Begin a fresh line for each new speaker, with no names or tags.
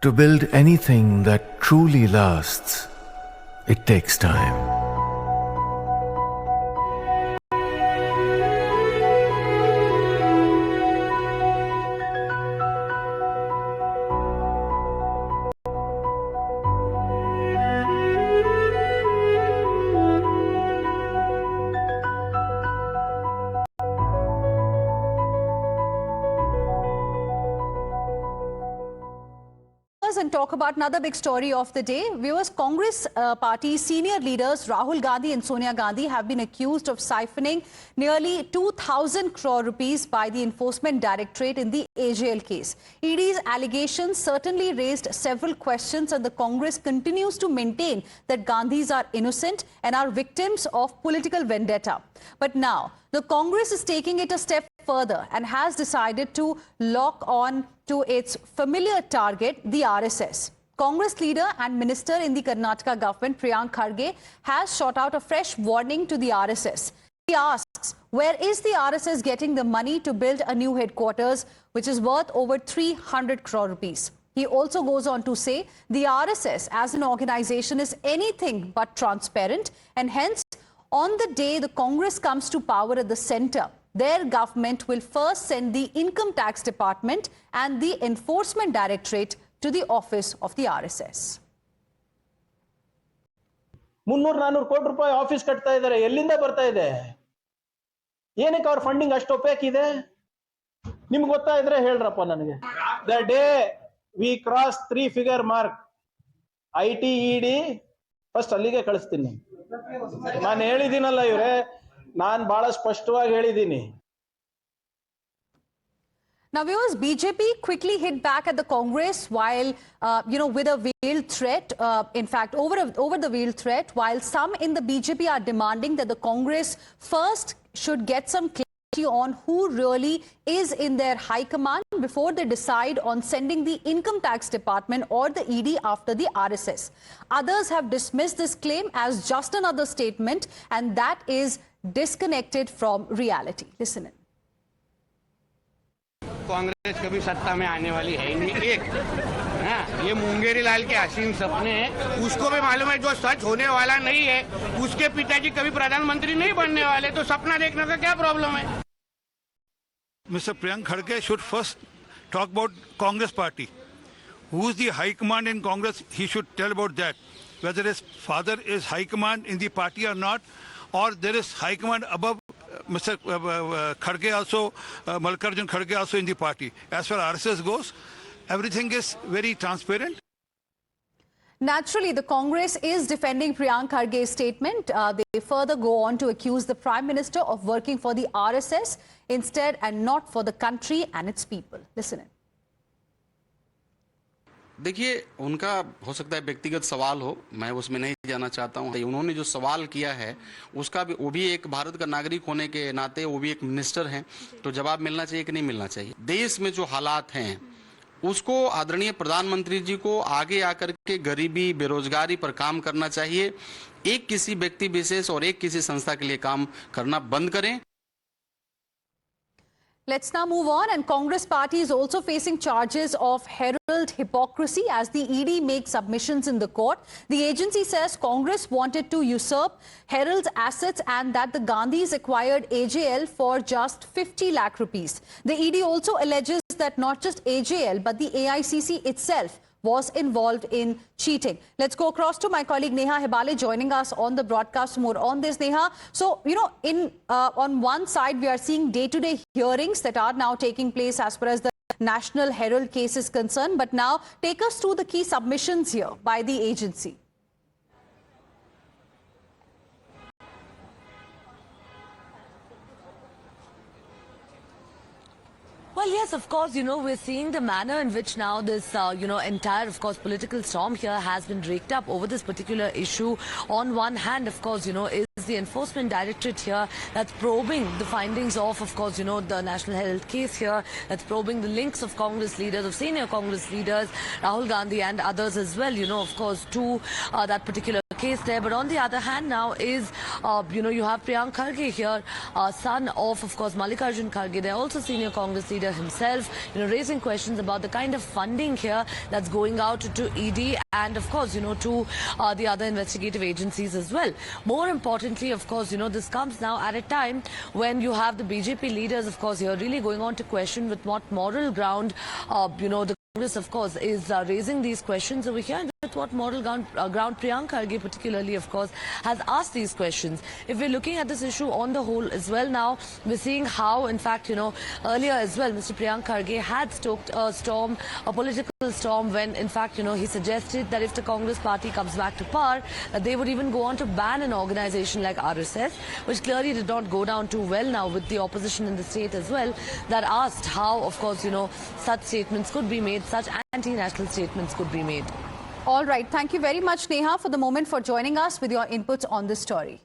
To build anything that truly lasts, it takes time.
And talk about another big story of the day. Viewers, Congress party senior leaders Rahul Gandhi and Sonia Gandhi have been accused of siphoning nearly 2,000 crore rupees by the Enforcement Directorate in the AJL case. ED's allegations certainly raised several questions, and the Congress continues to maintain that Gandhis are innocent and are victims of political vendetta. But now, the Congress is taking it a step further and has decided to lock on to its familiar target, the RSS. Congress leader and minister in the Karnataka government, Priyank Kharge, has shot out a fresh warning to the RSS. He asks, where is the RSS getting the money to build a new headquarters, which is worth over 300 crore rupees? He also goes on to say the RSS as an organization is anything but transparent, and hence, on the day the Congress comes to power at the center, their government will first send the Income Tax Department and the Enforcement Directorate to the office of the RSS.
300-400 ಕೋಟಿ ರೂಪಾಯಿ office ಕಟ್ತಾ ಇದ್ದಾರೆ. ಎಲ್ಲಿಂದ ಬರ್ತಾ ಇದೆ? ಏನಕ್ಕೆ ಅವರ funding ಅಷ್ಟು ಒಪೇಕ್ ಇದೆ? ನಿಮಗೆ ಗೊತ್ತಾ ಇದ್ರೆ ಹೇಳ್ರಪ್ಪ ನನಗೆ. The day we cross 3 figure mark, IT ED first ಅಲ್ಲಿಗೆ ಕಳಿಸ್ತೀನಿ. ನಾನು ಹೇಳಿದಿನಲ್ಲ ಇವರೇ, ನಾನು ಬಹಳ ಸ್ಪಷ್ಟವಾಗಿ ಹೇಳಿದ್ದೀನಿ.
Now, viewers, BJP quickly hit back at the Congress while, with a veiled threat, in fact, over the veiled threat, while some in the BJP are demanding that the Congress first should get some clarity on who really is in their high command before they decide on sending the Income Tax Department or the ED after the RSS. Others have dismissed this claim as just another statement, and that is disconnected from reality. Listen in.
Congress कभी सत्ता में आने वाली है नहीं। एक ये मुंगेरी लाल के असीम सपने हैं, उसको भी मालूम है जो सच होने वाला नहीं है। उसके पिताजी कभी प्रधानमंत्री नहीं बनने वाले, तो सपना देखने का क्या प्रॉब्लम है?
Mr. Priyank Kharge should first talk about Congress party. Who is the high command in Congress? He should tell about that. Whether his father is high command in the party or not, or there is high command above Mr. Kharge also, Mallikarjun Kharge also in the party. As far as RSS goes, everything is very transparent.
Naturally, the Congress is defending Priyank Kharge's statement. They further go on to accuse the Prime Minister of working for the RSS instead and not for the country and its people. Listen in.
देखिए, उनका हो सकता है व्यक्तिगत सवाल हो, मैं उसमें नहीं जाना चाहता हूं। उन्होंने जो सवाल किया है उसका भी, वो भी एक भारत का नागरिक होने के नाते वो भी एक मिनिस्टर हैं, तो जवाब मिलना चाहिए कि नहीं मिलना चाहिए। देश में जो हालात हैं उसको आदरणीय प्रधानमंत्री जी को आगे आकर के गरीबी बेरोजगारी पर काम करना चाहिए। एक किसी व्यक्ति विशेष और एक किसी संस्था के लिए काम करना बंद करें।
Let's now move on, and Congress party is also facing charges of herald hypocrisy as the ED makes submissions in the court. The agency says Congress wanted to usurp Herald's assets and that the Gandhis acquired AJL for just 50 lakh rupees. The ED also alleges that not just AJL but the AICC itself was involved in cheating. Let's go across to my colleague Neha Hebale joining us on the broadcast. More on this, Neha. So, on one side, we are seeing day-to-day hearings that are now taking place as far as the National Herald case is concerned. But now, take us through the key submissions here by the agency.
Well, yes, of course, we're seeing the manner in which now this, entire, of course, political storm here has been raked up over this particular issue. On one hand, of course, is the Enforcement Directorate here that's probing the findings of course, the National Herald case here, that's probing the links of Congress leaders, of senior Congress leaders, Rahul Gandhi and others as well, of course, to that particular case there. But on the other hand now is, you have Priyank Kharge here, son of course, Mallikarjun Kharge. They're also senior Congress leader leader himself, raising questions about the kind of funding here that's going out to ED and, of course, to the other investigative agencies as well. More importantly, of course, this comes now at a time when you have the BJP leaders, of course, here really going on to question with what moral ground, the Congress, of course, is raising these questions over here, and with what moral ground Priyank Kharge particularly, of course, has asked these questions. If we're looking at this issue on the whole as well now, we're seeing how, in fact, earlier as well, Mr. Priyank Kharge had stoked a storm, a political storm, when, in fact, he suggested that if the Congress party comes back to power, they would even go on to ban an organization like RSS, which clearly did not go down too well now with the opposition in the state as well, that asked how, of course, such statements could be made, such anti-national statements could be made.
All right. Thank you very much, Neha, for the moment, for joining us with your inputs on this story.